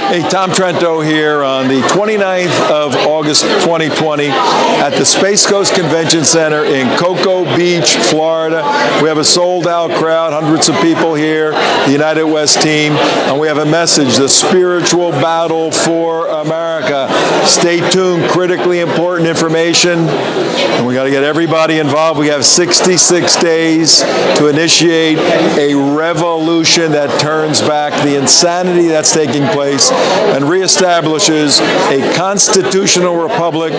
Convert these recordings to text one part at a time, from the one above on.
Hey, Tom Trento here on the 29th of August 2020 at the Spacecoast Convention Center in Cocoa Beach, Florida. We have a sold-out crowd, hundreds of people here, the United West team, and we have a message, the spiritual battle for America. Stay tuned, critically important information, and we got to get everybody involved. We have 66 days to initiate a revolution that turns back the insanity that's taking place and reestablishes a constitutional republic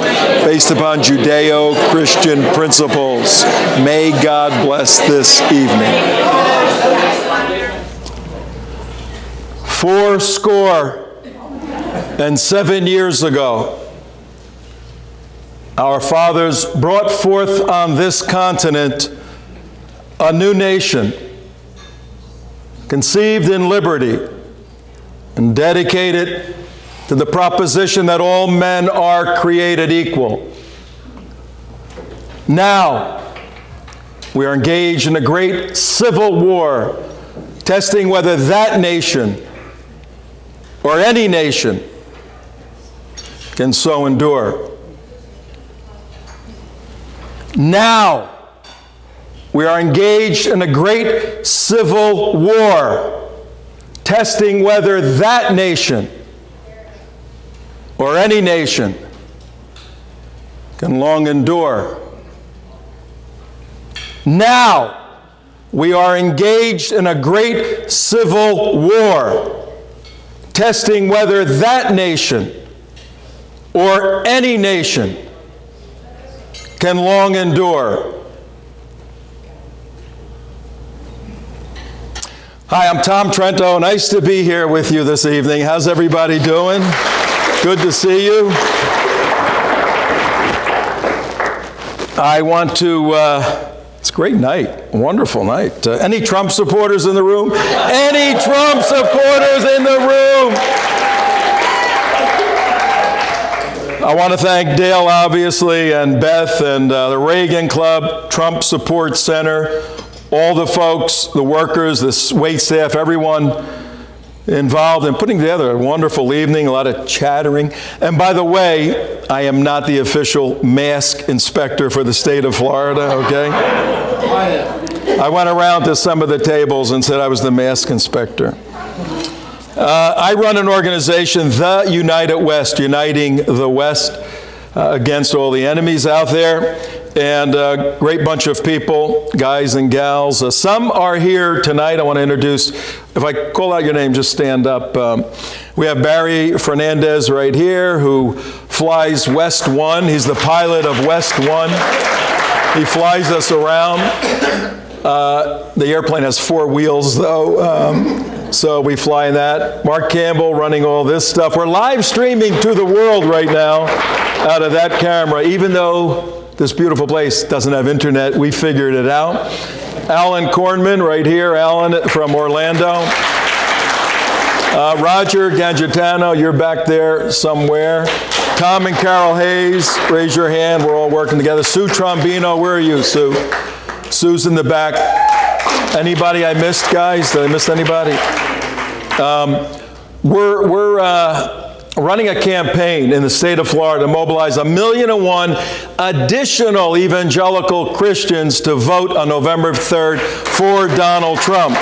based upon Judeo-Christian principles. May God bless this evening. 77 years ago, our fathers brought forth on this continent a new nation, conceived in liberty, and dedicated to the proposition that all men are created equal. Now, we are engaged in a great civil war, testing whether that nation or any nation can so endure. Now, we are engaged in a great civil war, testing whether that nation or any nation can long endure. Now, we are engaged in a great civil war, testing whether that nation or any nation can long endure. Hi, I'm Tom Trento. Nice to be here with you this evening. How's everybody doing? Good to see you. I want to, it's a great night, a wonderful night. Any Trump supporters in the room? Any Trump supporters in the room? I want to thank Dale, obviously, and Beth, and the Reagan Club, Trump Support Center, all the folks, the workers, the wait staff, everyone involved in putting together a wonderful evening, a lot of chattering. And by the way, I am not the official mask inspector for the state of Florida, okay? I went around to some of the tables and said I was the mask inspector. I run an organization, the United West, uniting the West against all the enemies out there. And a great bunch of people, guys and gals. Some are here tonight. I want to introduce, if I call out your name, just stand up. We have Barry Fernandez right here, who flies West One. He's the pilot of West One. He flies us around. The airplane has 4 wheels, though, so we fly that. Mark Campbell running all this stuff. We're live streaming to the world right now out of that camera, even though this beautiful place doesn't have internet. We figured it out. Alan Kornman right here, Alan from Orlando. Roger Gangitano, you're back there somewhere. Tom and Carol Hayes, raise your hand. We're all working together. Sue Trombino, where are you, Sue? Sue's in the back. Anybody I missed, guys? Did I miss anybody? We're running a campaign in the state of Florida to mobilize 1,000,001 additional evangelical Christians to vote on November 3rd for Donald Trump.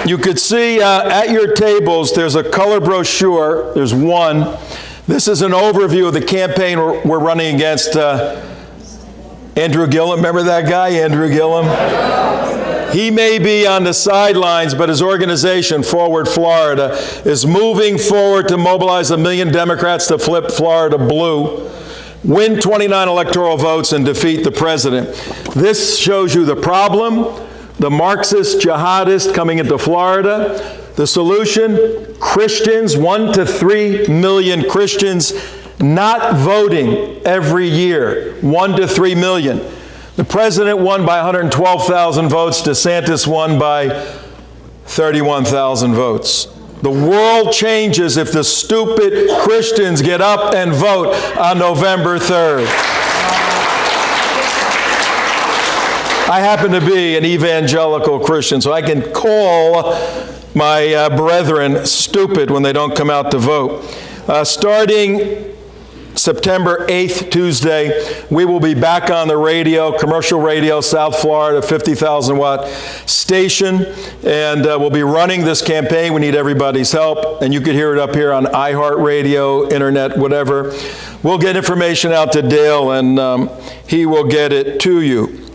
You could see at your tables, there's a color brochure. There's one. This is an overview of the campaign we're running against Andrew Gillum. Remember that guy, Andrew Gillum? He may be on the sidelines, but his organization, Forward Florida, is moving forward to mobilize 1 million Democrats to flip Florida blue, win 29 electoral votes, and defeat the president. This shows you the problem, the Marxist jihadist coming into Florida. The solution, Christians, 1 to 3 million Christians not voting every year, 1 to 3 million. The president won by 112,000 votes. DeSantis won by 31,000 votes. The world changes if the stupid Christians get up and vote on November 3rd. I happen to be an evangelical Christian, so I can call my brethren stupid when they don't come out to vote. Starting September 8th, Tuesday, we will be back on the radio, commercial radio, South Florida, 50,000 watt station, and we'll be running this campaign. We need everybody's help, and you could hear it up here on iHeartRadio, internet, whatever. We'll get information out to Dale, and he will get it to you.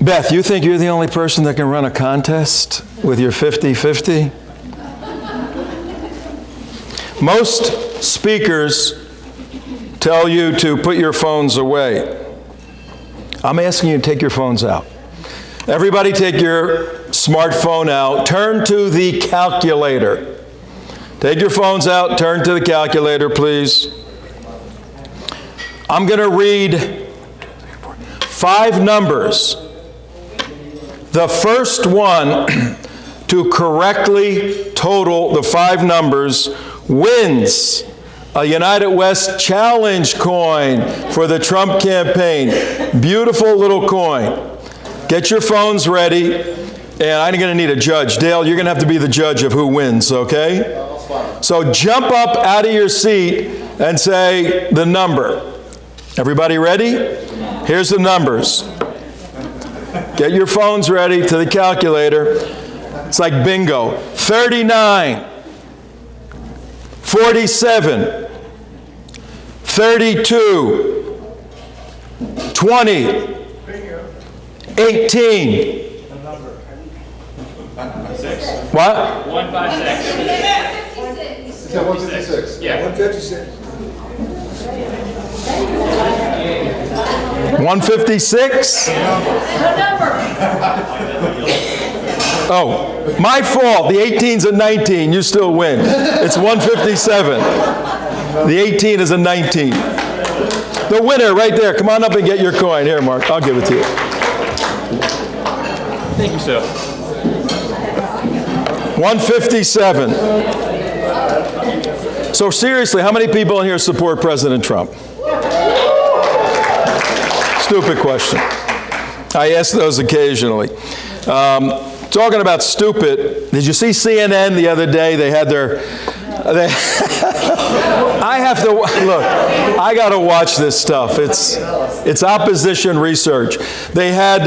Beth, you think you're the only person that can run a contest with your 50-50? Most speakers tell you to put your phones away. I'm asking you to take your phones out. Everybody take your smartphone out. Turn to the calculator. Take your phones out. Turn to the calculator, please. I'm going to read 5 numbers. The first one to correctly total the 5 numbers wins a United West Challenge coin for the Trump campaign. Beautiful little coin. Get your phones ready, and I'm going to need a judge. Dale, you're going to have to be the judge of who wins, okay? So jump up out of your seat and say the number. Everybody ready? Here's the numbers. Get your phones ready to the calculator. It's like bingo. 39, 47, 32, 20, 18. What? 156. 156. Yeah. 156. 156? Oh, my fault. The 18's a 19. You still win. It's 157. The 18 is a 19. The winner right there. Come on up and get your coin. Here, Mark. I'll give it to you. Thank you, sir. 157. So seriously, how many people in here support President Trump? Stupid question. I ask those occasionally. Talking about stupid, did you see CNN the other day? They had their... I have to... Look, I got to watch this stuff. It's opposition research. They had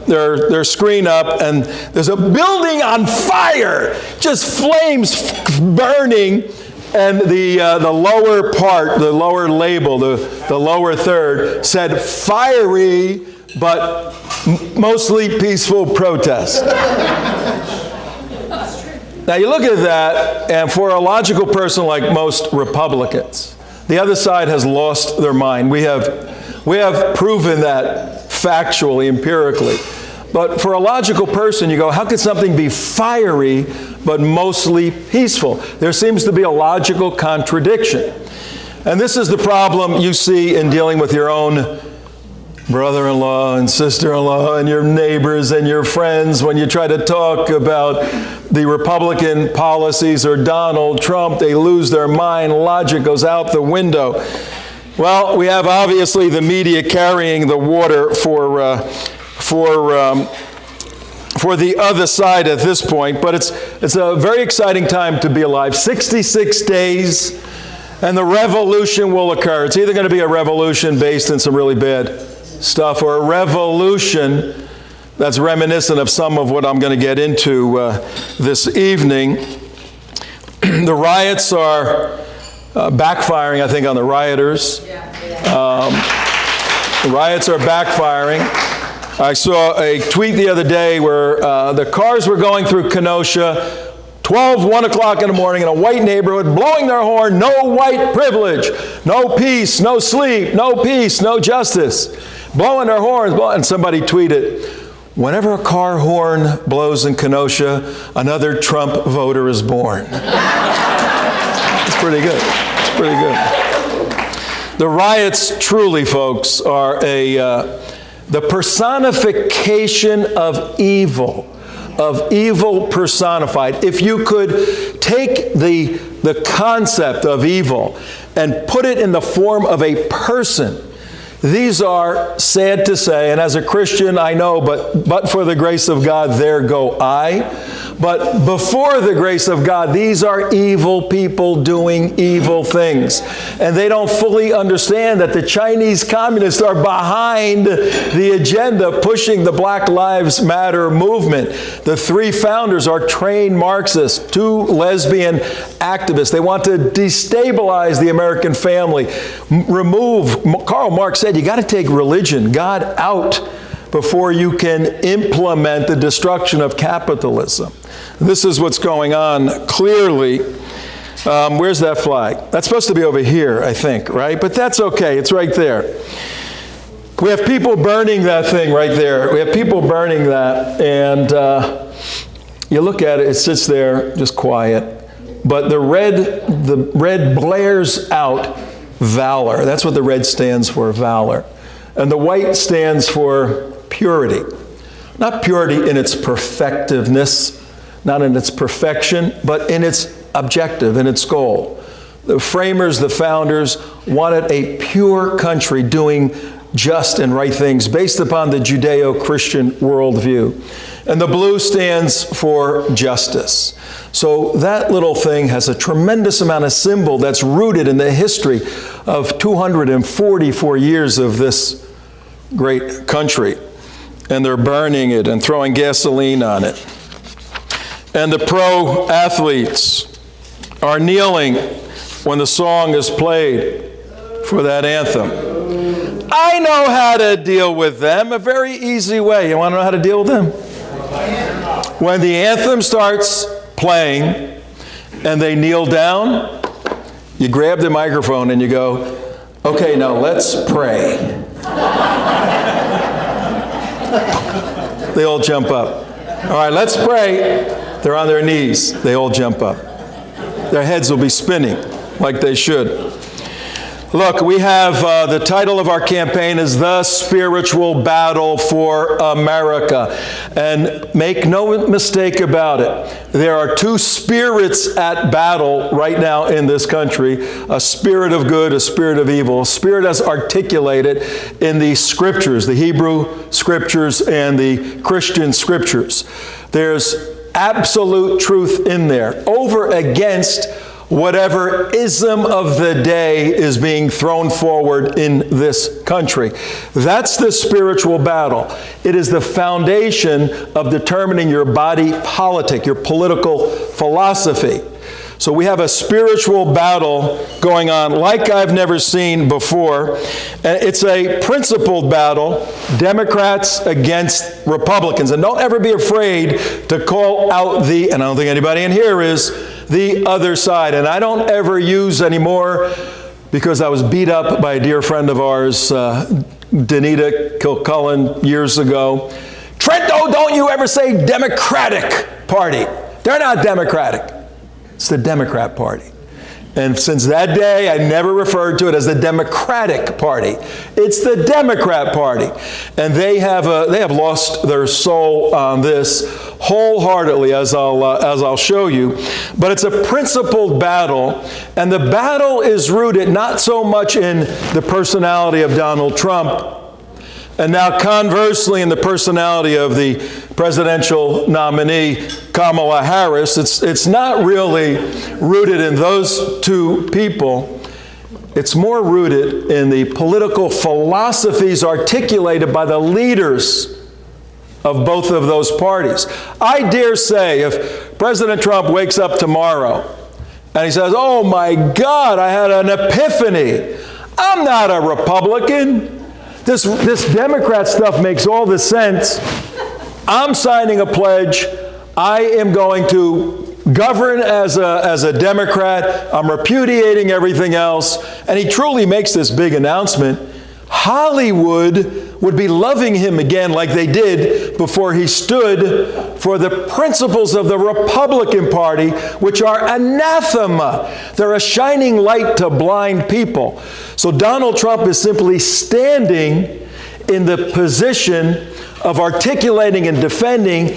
their screen up, and there's a building on fire, just flames burning. And the lower part, the lower label, the lower third, said fiery, but mostly peaceful protest. Now you look at that, and for a logical person like most Republicans, the other side has lost their mind. We have proven that factually, empirically. But for a logical person, you go, how could something be fiery but mostly peaceful? There seems to be a logical contradiction. And this is the problem you see in dealing with your own brother-in-law and sister-in-law and your neighbors and your friends when you try to talk about the Republican policies or Donald Trump. They lose their mind. Logic goes out the window. Well, we have obviously the media carrying the water for the other side at this point, but it's a very exciting time to be alive. 66 days, and the revolution will occur. It's either going to be a revolution based in some really bad stuff, or a revolution that's reminiscent of some of what I'm going to get into this evening. The riots are backfiring, I think, on the rioters. The riots are backfiring. I saw a tweet the other day where the cars were going through Kenosha, 1 o'clock in the morning in a white neighborhood, blowing their horn, no white privilege, no peace, no sleep, no peace, no justice, blowing their horns, and somebody tweeted, whenever a car horn blows in Kenosha, another Trump voter is born. It's pretty good. It's pretty good. The riots, truly, folks, are the personification of evil. of evil personified. If you could take the concept of evil and put it in the form of a person, these are, sad to say, and as a Christian I know, but for the grace of God, there go I. But before the grace of God, these are evil people doing evil things. And they don't fully understand that the Chinese communists are behind the agenda pushing the Black Lives Matter movement. The three founders are trained Marxists, two lesbian activists. They want to destabilize the American family, remove, Karl Marx said, you got to take religion, God out before you can implement the destruction of capitalism. This is what's going on clearly. Where's that flag? That's supposed to be over here, I think, right? But that's okay. It's right there. We have people burning that thing right there. We have people burning that. And you look at it, it sits there just quiet. But the red blares out valor. That's what the red stands for, valor. And the white stands for purity. Not purity in its perfectiveness, not in its perfection, but in its objective, in its goal. The framers, the founders, wanted a pure country doing just and right things based upon the Judeo-Christian worldview. And the blue stands for justice. So that little thing has a tremendous amount of symbol that's rooted in the history of 244 years of this great country. And they're burning it and throwing gasoline on it. And the pro-athletes are kneeling when the song is played for that anthem. I know how to deal with them, a very easy way. You want to know how to deal with them? When the anthem starts playing and they kneel down, you grab the microphone and you go, okay, now let's pray. They all jump up. All right, let's pray. They're on their knees. They all jump up. Their heads will be spinning like they should. Look, we have the title of our campaign is The Spiritual Battle for America. And make no mistake about it, there are two spirits at battle right now in this country, a spirit of good, a spirit of evil. A spirit as articulated in the scriptures, the Hebrew scriptures and the Christian scriptures. There's absolute truth in there over against whatever ism of the day is being thrown forward in this country. That's the spiritual battle. It is the foundation of determining your body politic, your political philosophy. So we have a spiritual battle going on like I've never seen before. And it's a principled battle, Democrats against Republicans. And don't ever be afraid to call out and I don't think anybody in here is, the other side. And I don't ever use anymore, because I was beat up by a dear friend of ours, Danita Kilcullen, years ago. Trento, don't you ever say Democratic Party. They're not Democratic. It's the Democrat Party. And since that day, I never referred to it as the Democratic Party. It's the Democrat Party. And they have lost their soul on this wholeheartedly, as I'll show you. But it's a principled battle, and the battle is rooted not so much in the personality of Donald Trump, and now conversely in the personality of the presidential nominee, Kamala Harris. It's not really rooted in those two people. It's more rooted in the political philosophies articulated by the leaders of both of those parties. I dare say if President Trump wakes up tomorrow and he says, oh my God, I had an epiphany. I'm not a Republican. This Democrat stuff makes all the sense. I'm signing a pledge. I am going to govern as a Democrat. I'm repudiating everything else. And he truly makes this big announcement. Hollywood would be loving him again like they did before he stood for the principles of the Republican Party, which are anathema. They're a shining light to blind people. So Donald Trump is simply standing in the position of articulating and defending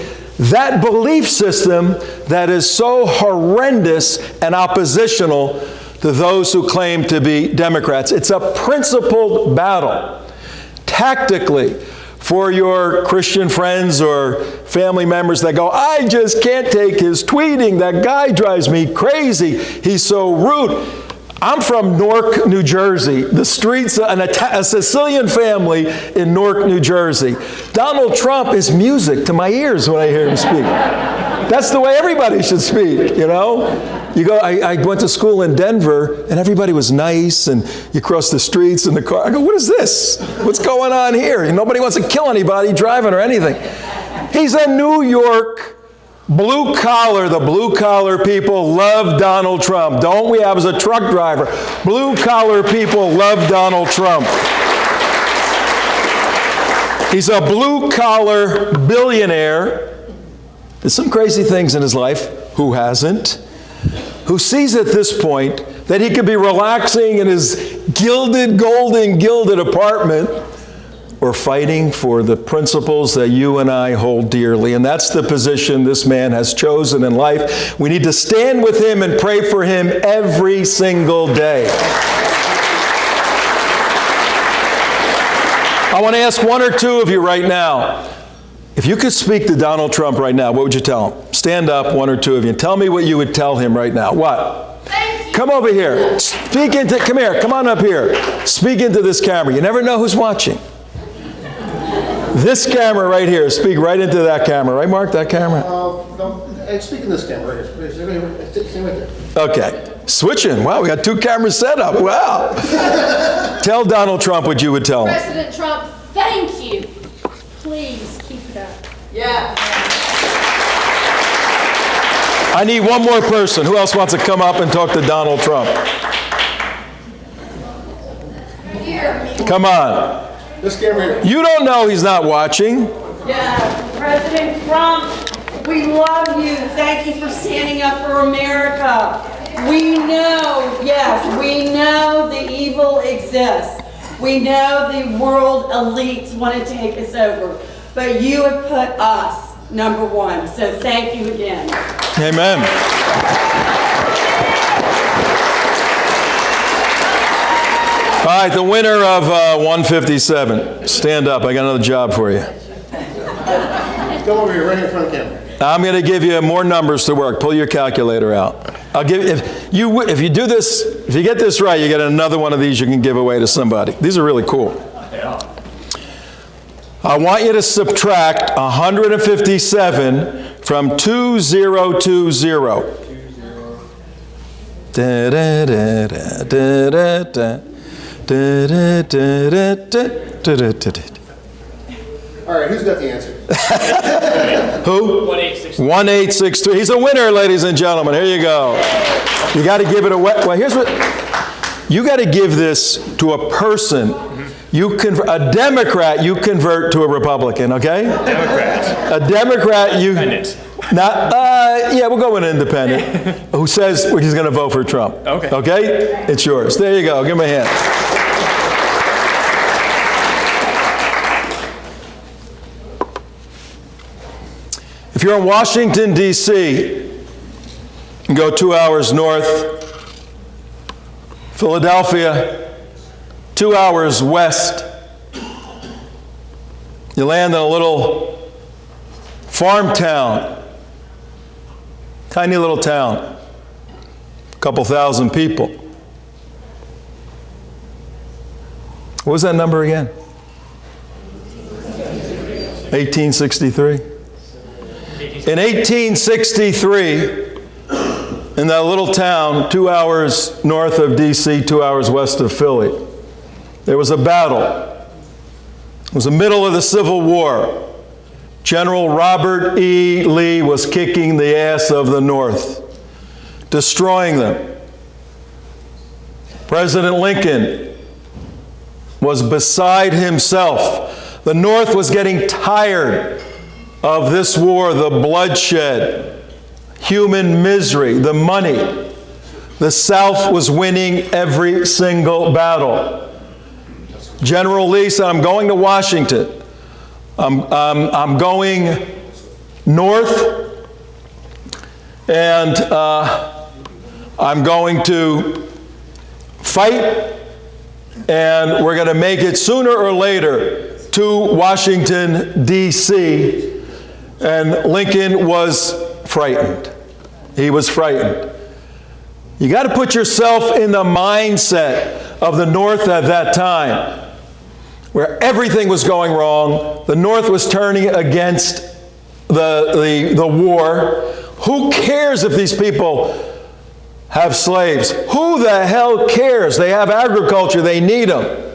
That belief system that is so horrendous and oppositional to those who claim to be Democrats. It's a principled battle. Tactically, for your Christian friends or family members that go, I just can't take his tweeting. That guy drives me crazy. He's so rude. I'm from Newark, New Jersey, the streets, a Sicilian family in Newark, New Jersey. Donald Trump is music to my ears when I hear him speak. That's the way everybody should speak, you know? You go, I went to school in Denver, and everybody was nice, and you cross the streets in the car. I go, what is this? What's going on here? Nobody wants to kill anybody driving or anything. He's a New York blue collar. The blue collar people love Donald Trump. Don't we? I was a truck driver. Blue collar people love Donald Trump. He's a blue collar billionaire. There's some crazy things in his life. Who hasn't? Who sees at this point that he could be relaxing in his golden gilded apartment, or fighting for the principles that you and I hold dearly. And that's the position this man has chosen in life. We need to stand with him and pray for him every single day. I want to ask one or two of you right now, if you could speak to Donald Trump right now, what would you tell him? Stand up, one or two of you, and tell me what you would tell him right now. What? Come over here. Come here. Come on up here. Speak into this camera. You never know who's watching. This camera right here, speak right into that camera. Right, Mark, that camera? No, speak in this camera right here. Stay right there. Okay. Switching. Wow, we got two cameras set up. Wow. Tell Donald Trump what you would tell him. President Trump, thank you. Please keep it up. Yeah. I need one more person. Who else wants to come up and talk to Donald Trump? Here. Come on. This camera here. You don't know he's not watching. Yeah, President Trump, we love you. Thank you for standing up for America. We know, yes, we know the evil exists. We know the world elites want to take us over. But you have put us number one. So thank you again. Amen. All right, the winner of 157. Stand up. I got another job for you. Come over here, right in front of the camera. I'm going to give you more numbers to work. Pull your calculator out. I'll give if you do this, if you get this right, you get another one of these you can give away to somebody. These are really cool. I want you to subtract 157 from 2020. Da, da, da, da, da, da. Da, da, da, da, da, da, da, da. All right, who's got the answer? Who? 1863. 1863. He's a winner, ladies and gentlemen. Here you go. You got to give it away. Well, here's what. You got to give this to a person. A Democrat, you convert to a Republican, okay? Democrat. A Democrat, you... Independent. Not, yeah, we'll go with an independent who says he's going to vote for Trump. Okay. Okay? It's yours. There you go. Give him a hand. If you're in Washington, D.C., and go 2 hours north, Philadelphia, 2 hours west, you land in a little farm town, tiny little town, a couple thousand people. What was that number again? 1863. In 1863, in that little town, 2 hours north of D.C., 2 hours west of Philly, there was a battle. It was the middle of the Civil War. General Robert E. Lee was kicking the ass of the North, destroying them. President Lincoln was beside himself. The North was getting tired of this war, the bloodshed, human misery, the money. The South was winning every single battle. General Lee said, I'm going to Washington. I'm going north, and I'm going to fight, and we're going to make it sooner or later to Washington, D.C., and Lincoln was frightened. He was frightened. You got to put yourself in the mindset of the North at that time, where everything was going wrong. The North was turning against the war. Who cares if these people have slaves? Who the hell cares? They have agriculture. They need them.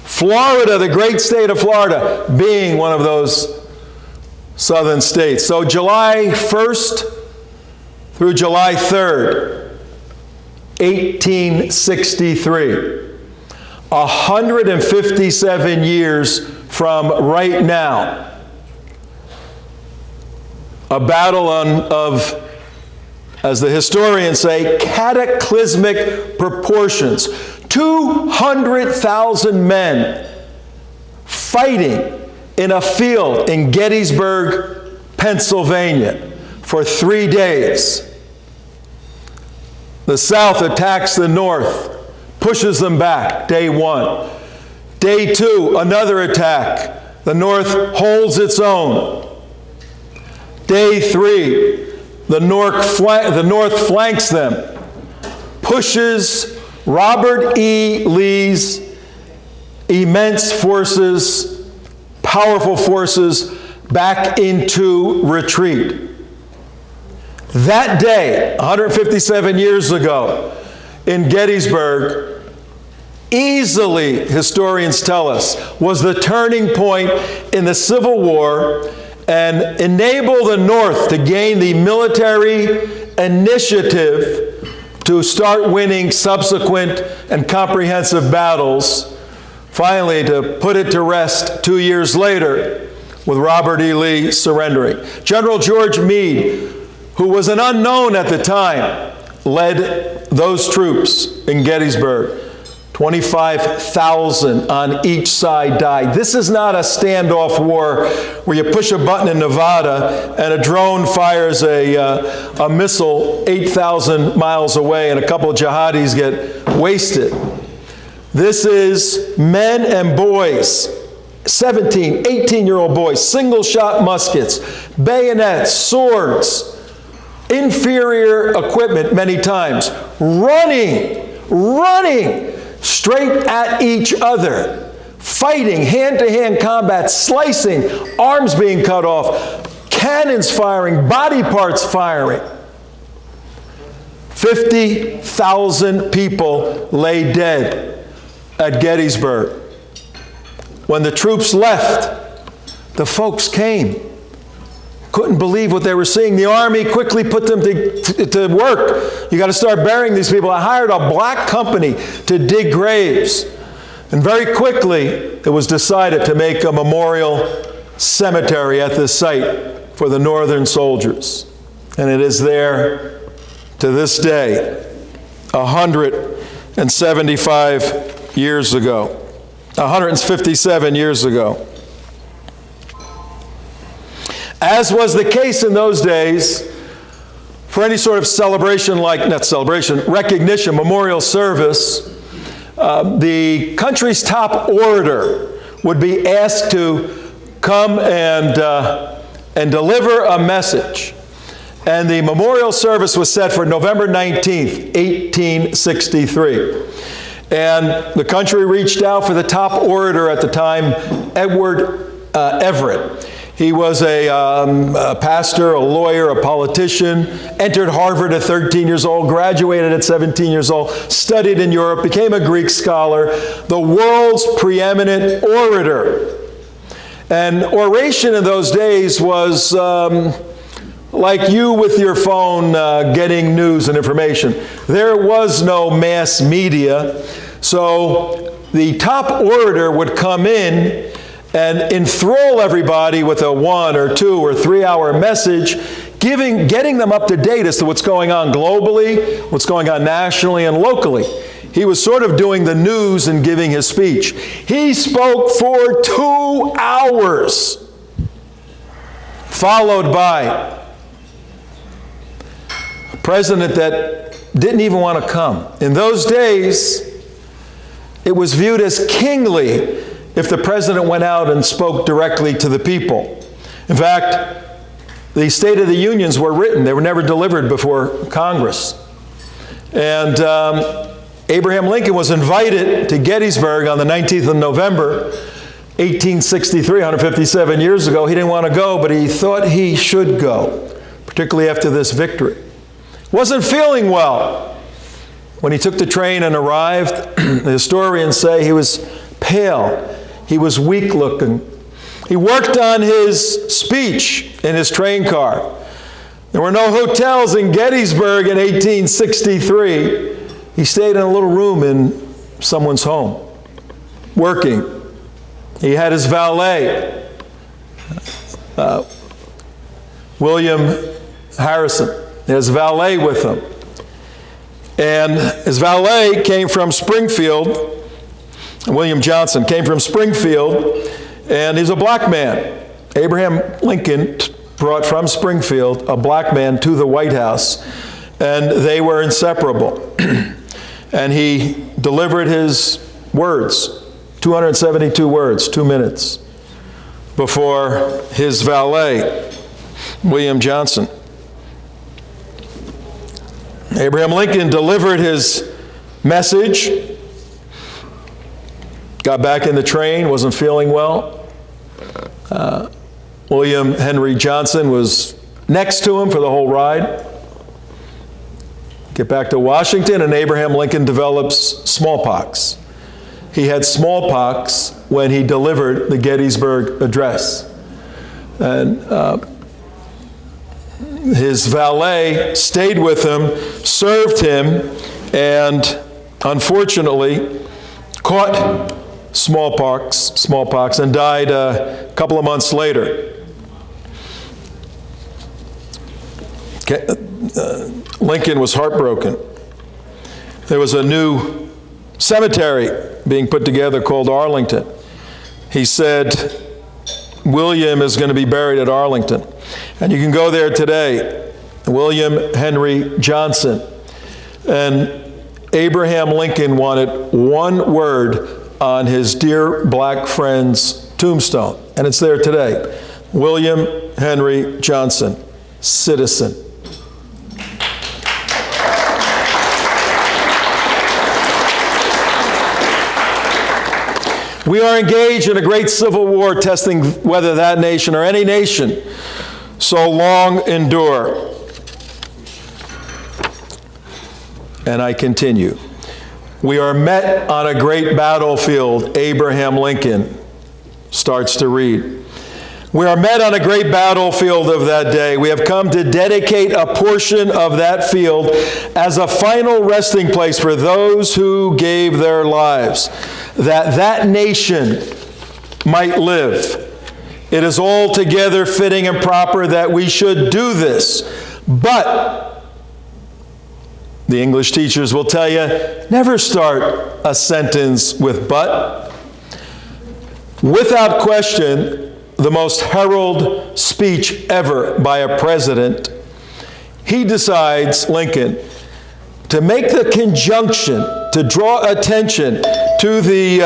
Florida, the great state of Florida, being one of those southern states. So July 1st through July 3rd, 1863, 157 years from right now, a battle of, as the historians say, cataclysmic proportions. 200,000 men fighting in a field in Gettysburg, Pennsylvania, for 3 days. The South attacks the North, pushes them back, day 1. Day 2, another attack. The North holds its own. Day 3, the North flanks them, pushes Robert E. Lee's immense forces, powerful forces, back into retreat. That day, 157 years ago, in Gettysburg, easily, historians tell us, was the turning point in the Civil War and enable the North to gain the military initiative to start winning subsequent and comprehensive battles, finally to put it to rest 2 years later with Robert E. Lee surrendering. General George Meade, who was an unknown at the time, led those troops in Gettysburg. 25,000 on each side died. This is not a standoff war where you push a button in Nevada and a drone fires a missile 8,000 miles away and a couple of jihadis get wasted. This is men and boys, 17, 18-year-old boys, single-shot muskets, bayonets, swords, inferior equipment many times, running straight at each other, fighting, hand-to-hand combat, slicing, arms being cut off, cannons firing, body parts firing. 50,000 people lay dead at Gettysburg. When the troops left, the folks came. Couldn't believe what they were seeing. The army quickly put them to work. You got to start burying these people. I hired a black company to dig graves. And very quickly, it was decided to make a memorial cemetery at this site for the Northern soldiers. And it is there to this day, 175 years ago, 157 years ago. As was the case in those days, for any sort of celebration recognition, memorial service, the country's top orator would be asked to come and deliver a message. And the memorial service was set for November 19th, 1863. And the country reached out for the top orator at the time, Edward Everett. He was a pastor, a lawyer, a politician, entered Harvard at 13 years old, graduated at 17 years old, studied in Europe, became a Greek scholar, the world's preeminent orator. And oration in those days was like you with your phone getting news and information. There was no mass media, so the top orator would come in and enthrall everybody with a 1 or 2 or 3 hour message, getting them up to date as to what's going on globally, what's going on nationally and locally. He was sort of doing the news and giving his speech. He spoke for 2 hours. followed by a president that didn't even want to come. In those days, it was viewed as kingly if the president went out and spoke directly to the people. In fact, the State of the Unions were written. They were never delivered before Congress. And Abraham Lincoln was invited to Gettysburg on the 19th of November, 1863, 157 years ago. He didn't want to go, but he thought he should go, particularly after this victory. Wasn't feeling well. When he took the train and arrived, the historians say he was pale. He was weak-looking. He worked on his speech in his train car. There were no hotels in Gettysburg in 1863. He stayed in a little room in someone's home, working. He had his valet, William Harrison. He had his valet with him. And his valet came from Springfield. William Johnson came from Springfield, and he's a black man. Abraham Lincoln brought from Springfield a black man to the White House, and they were inseparable. And he delivered his words, 272 words, 2 minutes, before his valet, William Johnson. Abraham Lincoln delivered his message, got back in the train, wasn't feeling well. William Henry Johnson was next to him for the whole ride. Get back to Washington, and Abraham Lincoln develops smallpox. He had smallpox when he delivered the Gettysburg Address. And his valet stayed with him, served him, and unfortunately caught smallpox and died a couple of months later. Lincoln was heartbroken. There was a new cemetery being put together called Arlington. He said, William is going to be buried at Arlington. And you can go there today. William Henry Johnson. And Abraham Lincoln wanted one word on his dear black friend's tombstone. And it's there today. William Henry Johnson, citizen. We are engaged in a great civil war, testing whether that nation or any nation so long endure. And I continue. We are met on a great battlefield, Abraham Lincoln starts to read. We are met on a great battlefield of that day. We have come to dedicate a portion of that field as a final resting place for those who gave their lives, that that nation might live. It is altogether fitting and proper that we should do this. But, the English teachers will tell you, never start a sentence with but. Without question, the most heralded speech ever by a president, he decides, Lincoln, to make the conjunction, to draw attention to the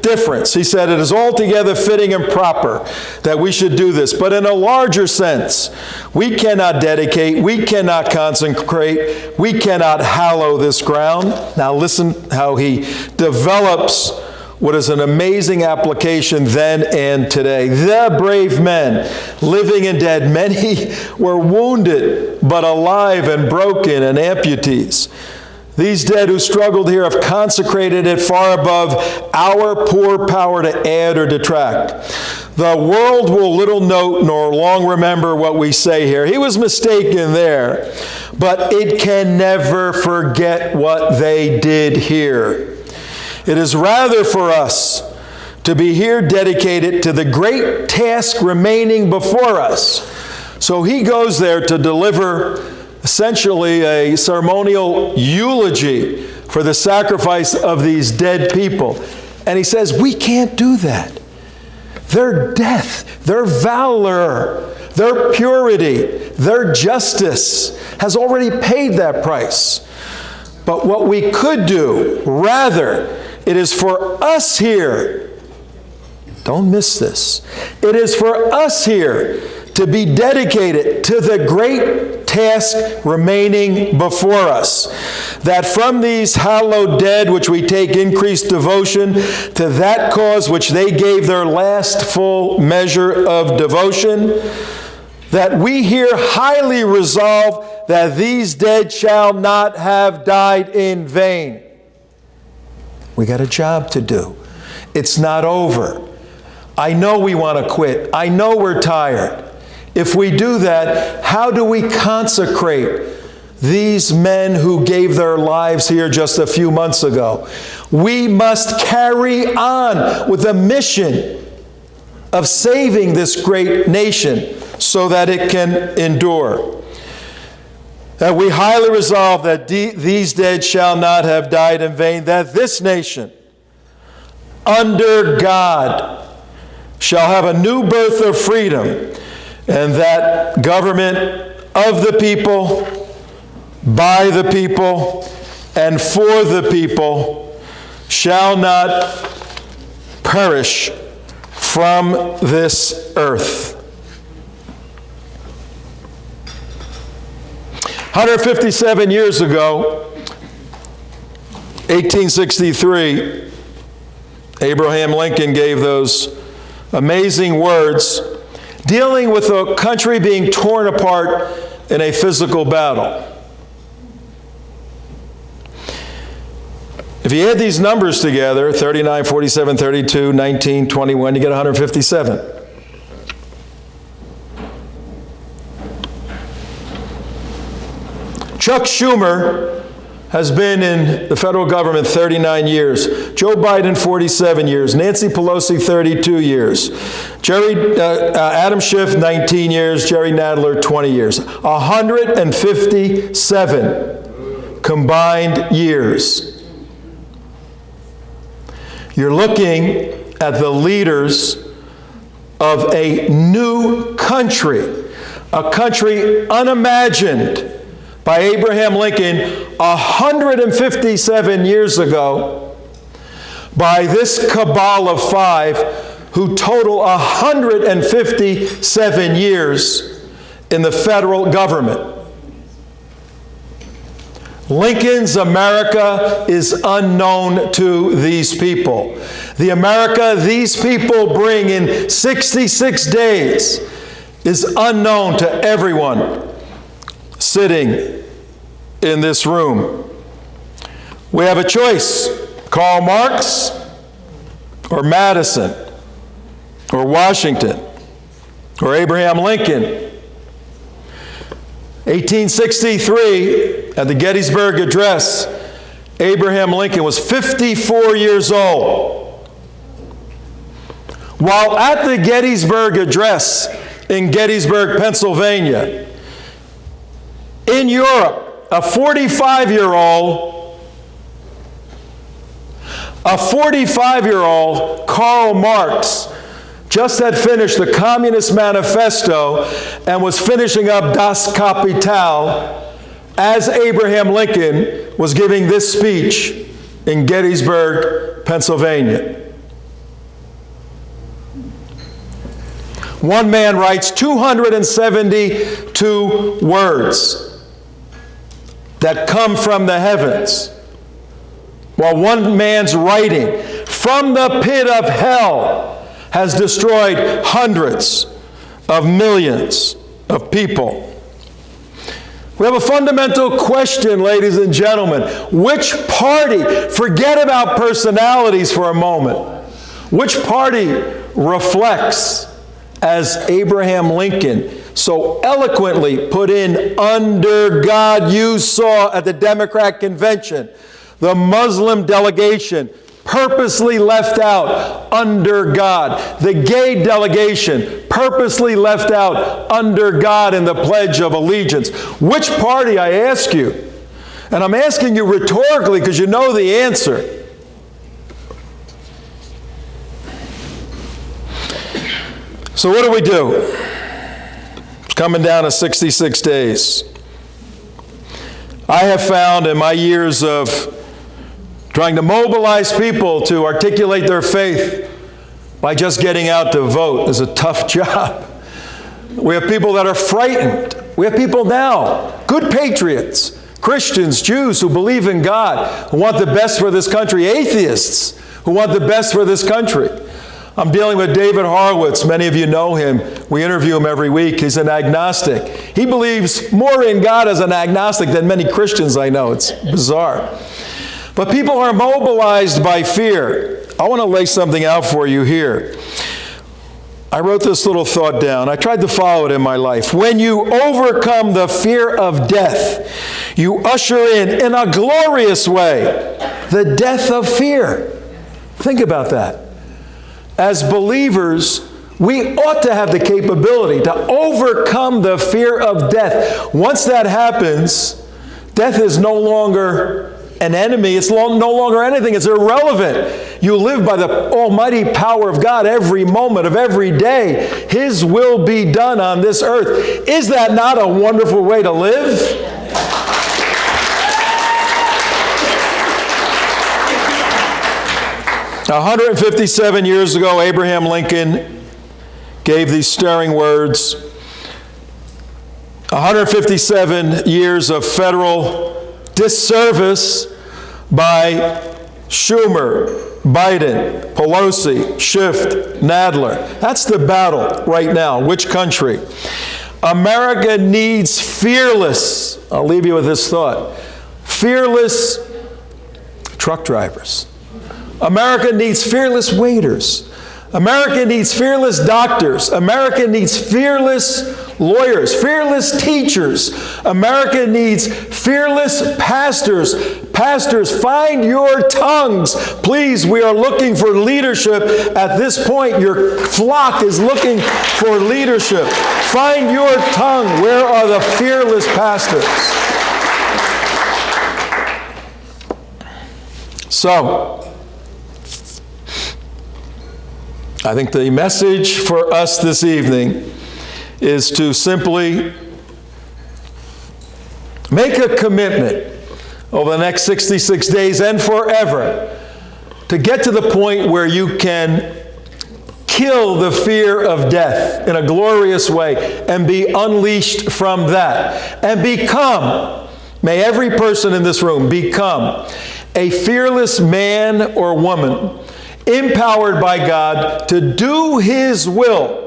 difference. He said, it is altogether fitting and proper that we should do this. But in a larger sense, we cannot dedicate, we cannot consecrate, we cannot hallow this ground. Now listen how he develops what is an amazing application then and today. The brave men, living and dead, many were wounded, but alive and broken and amputees. These dead who struggled here have consecrated it far above our poor power to add or detract. The world will little note nor long remember what we say here. He was mistaken there, but it can never forget what they did here. It is rather for us to be here dedicated to the great task remaining before us. So he goes there to deliver essentially a ceremonial eulogy for the sacrifice of these dead people. And he says, we can't do that. Their death, their valor, their purity, their justice has already paid that price. But what we could do, rather, it is for us here, don't miss this, it is for us here to be dedicated to the great task remaining before us, that from these hallowed dead which we take increased devotion, to that cause which they gave their last full measure of devotion, that we here highly resolve that these dead shall not have died in vain. We got a job to do. It's not over. I know we want to quit. I know we're tired. If we do that, how do we consecrate these men who gave their lives here just a few months ago? We must carry on with the mission of saving this great nation so that it can endure. That we highly resolve that these dead shall not have died in vain, that this nation, under God, shall have a new birth of freedom, and that government of the people, by the people, and for the people shall not perish from this earth. 157 years ago, 1863, Abraham Lincoln gave those amazing words dealing with a country being torn apart in a physical battle. If you add these numbers together, 39, 47, 32, 19, 21, you get 157. Chuck Schumer has been in the federal government 39 years. Joe Biden, 47 years. Nancy Pelosi, 32 years. Adam Schiff, 19 years. Jerry Nadler, 20 years. 157 combined years. You're looking at the leaders of a new country, a country unimagined by Abraham Lincoln 157 years ago, by this cabal of five who total 157 years in the federal government. Lincoln's America is unknown to these people. The America these people bring in 66 days is unknown to everyone sitting in this room. We have a choice: Karl Marx or Madison or Washington or Abraham Lincoln. 1863, at the Gettysburg Address, Abraham Lincoln was 54 years old. While at the Gettysburg Address in Gettysburg, Pennsylvania, in Europe, a 45-year-old Karl Marx just had finished the Communist Manifesto and was finishing up Das Kapital as Abraham Lincoln was giving this speech in Gettysburg, Pennsylvania. One man writes 272 words that come from the heavens, while one man's writing from the pit of hell has destroyed hundreds of millions of people. We have a fundamental question, ladies and gentlemen. Which party, forget about personalities for a moment, which party reflects, as Abraham Lincoln so eloquently put in, under God? You saw at the Democrat convention, the Muslim delegation purposely left out, under God. The gay delegation purposely left out, under God, in the Pledge of Allegiance. Which party, I ask you? And I'm asking you rhetorically because you know the answer. So what do we do? It's coming down to 66 days. I have found in my years of trying to mobilize people to articulate their faith by just getting out to vote is a tough job. We have people that are frightened. We have people now, good patriots, Christians, Jews who believe in God, who want the best for this country, atheists who want the best for this country. I'm dealing with David Horowitz. Many of you know him. We interview him every week. He's an agnostic. He believes more in God as an agnostic than many Christians I know. It's bizarre. But people are mobilized by fear. I want to lay something out for you here. I wrote this little thought down. I tried to follow it in my life. When you overcome the fear of death, you usher in a glorious way, the death of fear. Think about that. As believers, we ought to have the capability to overcome the fear of death. Once that happens, death is no longer an enemy. It's no longer anything. It's irrelevant. You live by the almighty power of God every moment of every day. His will be done on this earth. Is that not a wonderful way to live? 157 years ago, Abraham Lincoln gave these stirring words. 157 years of federal disservice by Schumer, Biden, Pelosi, Schiff, Nadler. That's the battle right now. Which country? America needs fearless, I'll leave you with this thought, fearless truck drivers. America needs fearless waiters. America needs fearless doctors. America needs fearless lawyers, fearless teachers. America needs fearless pastors. Pastors, find your tongues. Please, we are looking for leadership. At this point, your flock is looking for leadership. Find your tongue. Where are the fearless pastors? So, I think the message for us this evening is to simply make a commitment over the next 66 days and forever to get to the point where you can kill the fear of death in a glorious way and be unleashed from that. And become, may every person in this room become a fearless man or woman empowered by God to do His will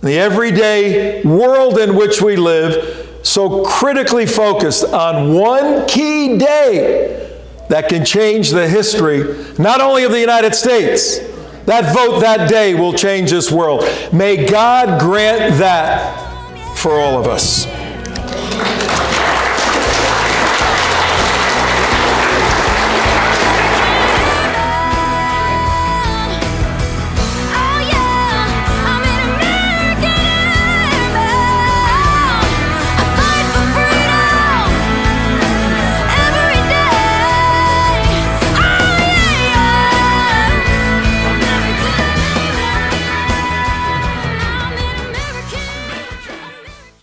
in the everyday world in which we live, so critically focused on one key day that can change the history, not only of the United States. That vote that day will change this world. May God grant that for all of us.